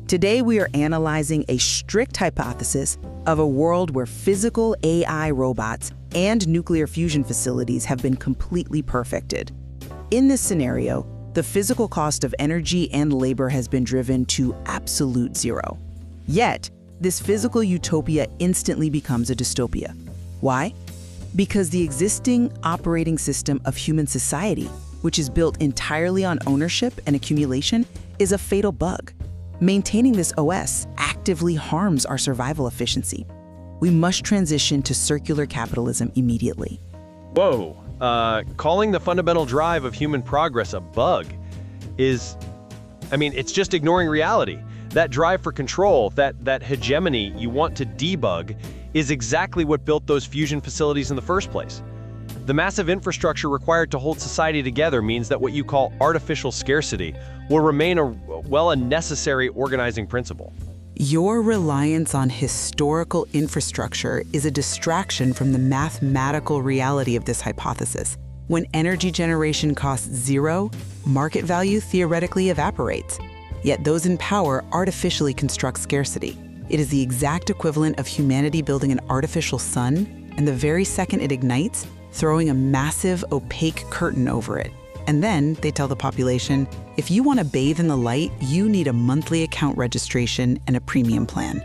Today, we are analyzing a strict hypothesis of a world where physical AI robots and nuclear fusion facilities have been completely perfected. In this scenario, the physical cost of energy and labor has been driven to absolute zero. Yet, this physical utopia instantly becomes a dystopia. Why? Because the existing operating system of human society, which is built entirely on ownership and accumulation, is a fatal bug. Maintaining this OS actively harms our survival efficiency. We must transition to circular capitalism immediately. Whoa, calling the fundamental drive of human progress a bug it's just ignoring reality. That drive for control, that hegemony you want to debug, is exactly what built those fusion facilities in the first place. The massive infrastructure required to hold society together means that what you call artificial scarcity will remain a necessary organizing principle. Your reliance on historical infrastructure is a distraction from the mathematical reality of this hypothesis. When energy generation costs zero, market value theoretically evaporates. Yet those in power artificially construct scarcity. It is the exact equivalent of humanity building an artificial sun, and the very second it ignites, throwing a massive, opaque curtain over it. And then they tell the population, if you want to bathe in the light, you need a monthly account registration and a premium plan.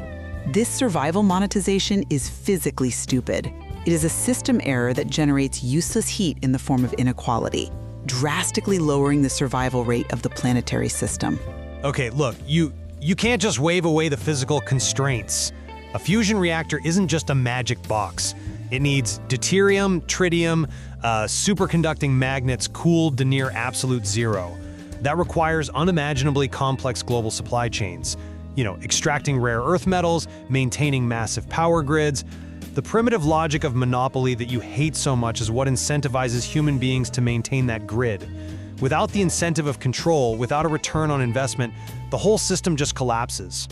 This survival monetization is physically stupid. It is a system error that generates useless heat in the form of inequality, drastically lowering the survival rate of the planetary system. Okay, look, you can't just wave away the physical constraints. A fusion reactor isn't just a magic box. It needs deuterium, tritium, superconducting magnets cooled to near absolute zero. That requires unimaginably complex global supply chains. Extracting rare earth metals, maintaining massive power grids. The primitive logic of monopoly that you hate so much is what incentivizes human beings to maintain that grid. Without the incentive of control, without a return on investment, the whole system just collapses.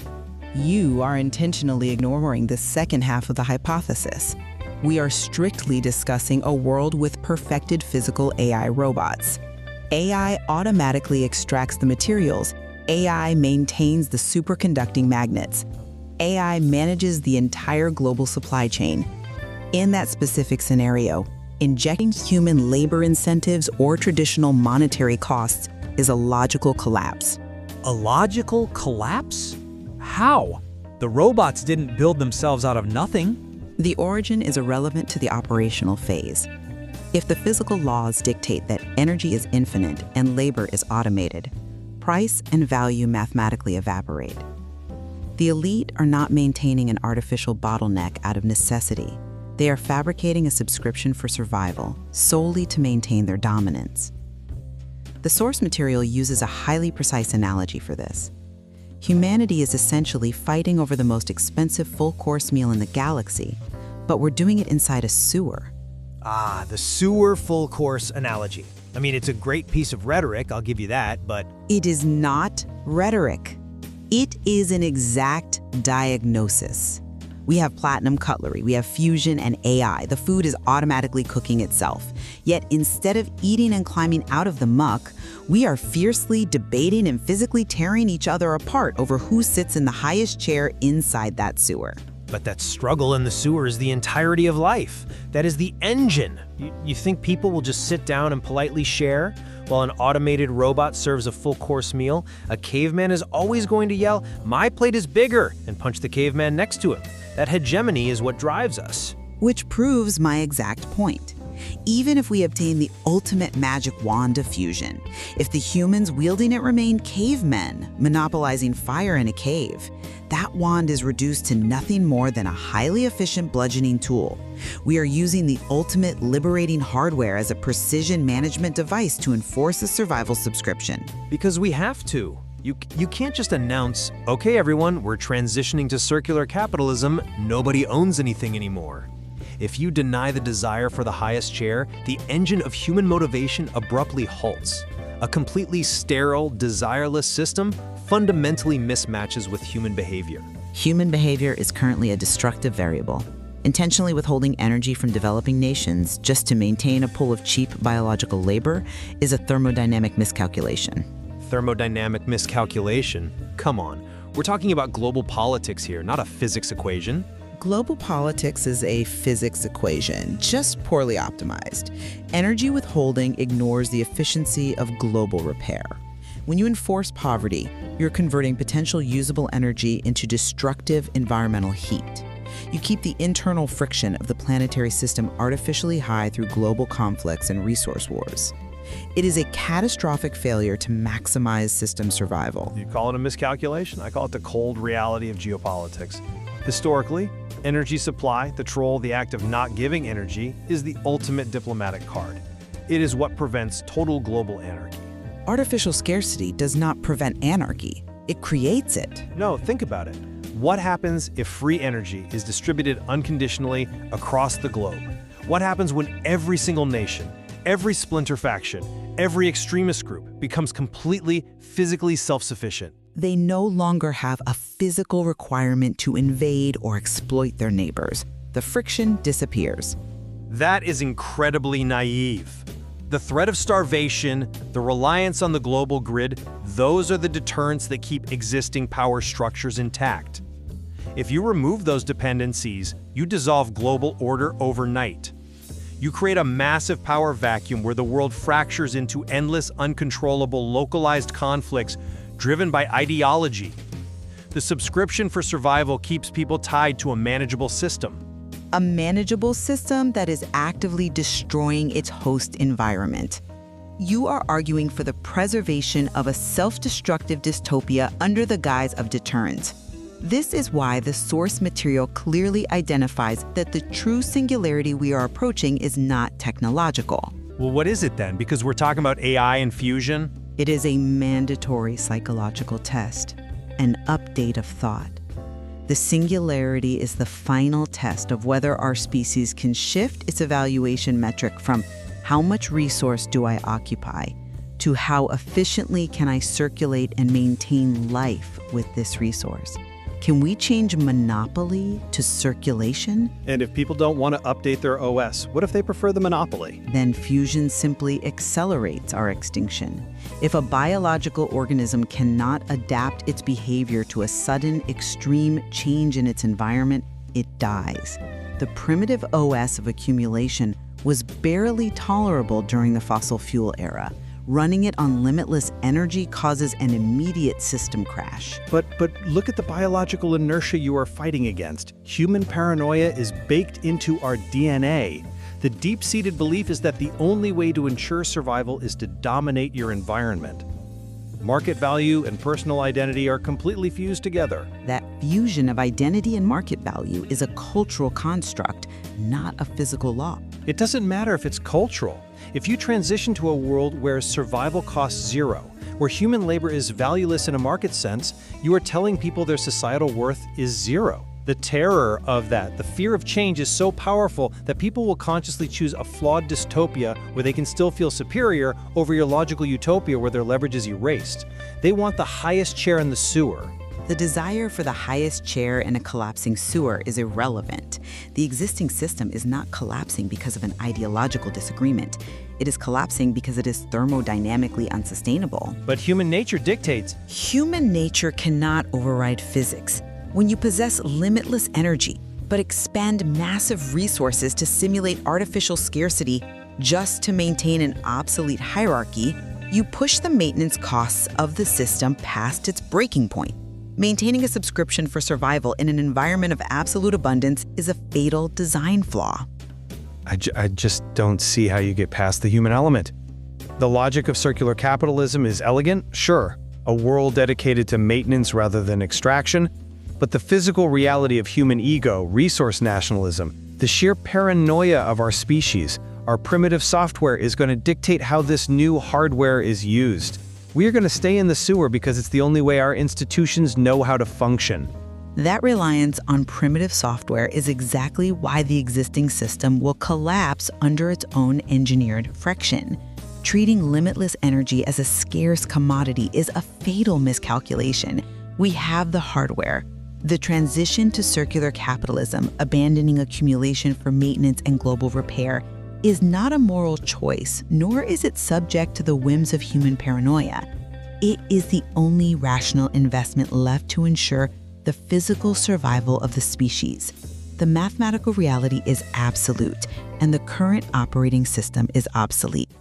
You are intentionally ignoring the second half of the hypothesis. We are strictly discussing a world with perfected physical AI robots. AI automatically extracts the materials. AI maintains the superconducting magnets. AI manages the entire global supply chain. In that specific scenario, injecting human labor incentives or traditional monetary costs is a logical collapse. A logical collapse? How? The robots didn't build themselves out of nothing. The origin is irrelevant to the operational phase. If the physical laws dictate that energy is infinite and labor is automated, price and value mathematically evaporate. The elite are not maintaining an artificial bottleneck out of necessity. They are fabricating a subscription for survival solely to maintain their dominance. The source material uses a highly precise analogy for this. Humanity is essentially fighting over the most expensive full-course meal in the galaxy, but we're doing it inside a sewer. Ah, the sewer full-course analogy. It's a great piece of rhetoric, I'll give you that, but... It is not rhetoric. It is an exact diagnosis. We have platinum cutlery, we have fusion and AI. The food is automatically cooking itself. Yet instead of eating and climbing out of the muck, we are fiercely debating and physically tearing each other apart over who sits in the highest chair inside that sewer. But that struggle in the sewer is the entirety of life. That is the engine. You think people will just sit down and politely share? While an automated robot serves a full-course meal, a caveman is always going to yell, "My plate is bigger," and punch the caveman next to him. That hegemony is what drives us. Which proves my exact point. Even if we obtain the ultimate magic wand of fusion, if the humans wielding it remain cavemen, monopolizing fire in a cave, that wand is reduced to nothing more than a highly efficient bludgeoning tool. We are using the ultimate liberating hardware as a precision management device to enforce a survival subscription. Because we have to. You can't just announce, "Okay, everyone, we're transitioning to circular capitalism. Nobody owns anything anymore." If you deny the desire for the highest chair, the engine of human motivation abruptly halts. A completely sterile, desireless system fundamentally mismatches with human behavior. Human behavior is currently a destructive variable. Intentionally withholding energy from developing nations just to maintain a pool of cheap biological labor is a thermodynamic miscalculation. Thermodynamic miscalculation? Come on. We're talking about global politics here, not a physics equation. Global politics is a physics equation, just poorly optimized. Energy withholding ignores the efficiency of global repair. When you enforce poverty, you're converting potential usable energy into destructive environmental heat. You keep the internal friction of the planetary system artificially high through global conflicts and resource wars. It is a catastrophic failure to maximize system survival. You call it a miscalculation? I call it the cold reality of geopolitics. Historically, energy supply, the troll, the act of not giving energy, is the ultimate diplomatic card. It is what prevents total global anarchy. Artificial scarcity does not prevent anarchy. It creates it. No, think about it. What happens if free energy is distributed unconditionally across the globe? What happens when every single nation, every splinter faction, every extremist group becomes completely physically self-sufficient? They no longer have a physical requirement to invade or exploit their neighbors. The friction disappears. That is incredibly naive. The threat of starvation, the reliance on the global grid, those are the deterrents that keep existing power structures intact. If you remove those dependencies, you dissolve global order overnight. You create a massive power vacuum where the world fractures into endless, uncontrollable, localized conflicts driven by ideology. The subscription for survival keeps people tied to a manageable system. A manageable system that is actively destroying its host environment. You are arguing for the preservation of a self-destructive dystopia under the guise of deterrence. This is why the source material clearly identifies that the true singularity we are approaching is not technological. Well, what is it then? Because we're talking about AI and fusion? It is a mandatory psychological test, an update of thought. The singularity is the final test of whether our species can shift its evaluation metric from how much resource do I occupy to how efficiently can I circulate and maintain life with this resource. Can we change monopoly to circulation? And if people don't want to update their OS, what if they prefer the monopoly? Then fusion simply accelerates our extinction. If a biological organism cannot adapt its behavior to a sudden, extreme change in its environment, it dies. The primitive OS of accumulation was barely tolerable during the fossil fuel era. Running it on limitless energy causes an immediate system crash. But look at the biological inertia you are fighting against. Human paranoia is baked into our DNA. The deep-seated belief is that the only way to ensure survival is to dominate your environment. Market value and personal identity are completely fused together. That fusion of identity and market value is a cultural construct, not a physical law. It doesn't matter if it's cultural. If you transition to a world where survival costs zero, where human labor is valueless in a market sense, you are telling people their societal worth is zero. The terror of that, the fear of change is so powerful that people will consciously choose a flawed dystopia where they can still feel superior over your logical utopia where their leverage is erased. They want the highest chair in the sewer. The desire for the highest chair in a collapsing sewer is irrelevant. The existing system is not collapsing because of an ideological disagreement. It is collapsing because it is thermodynamically unsustainable. But human nature dictates. Human nature cannot override physics. When you possess limitless energy, but expend massive resources to simulate artificial scarcity just to maintain an obsolete hierarchy, you push the maintenance costs of the system past its breaking point. Maintaining a subscription for survival in an environment of absolute abundance is a fatal design flaw. I just don't see how you get past the human element. The logic of circular capitalism is elegant, sure, a world dedicated to maintenance rather than extraction, but the physical reality of human ego, resource nationalism, the sheer paranoia of our species, our primitive software is going to dictate how this new hardware is used. We are going to stay in the sewer because it's the only way our institutions know how to function. That reliance on primitive software is exactly why the existing system will collapse under its own engineered friction. Treating limitless energy as a scarce commodity is a fatal miscalculation. We have the hardware. The transition to circular capitalism, abandoning accumulation for maintenance and global repair, is not a moral choice, nor is it subject to the whims of human paranoia. It is the only rational investment left to ensure the physical survival of the species. The mathematical reality is absolute, and the current operating system is obsolete.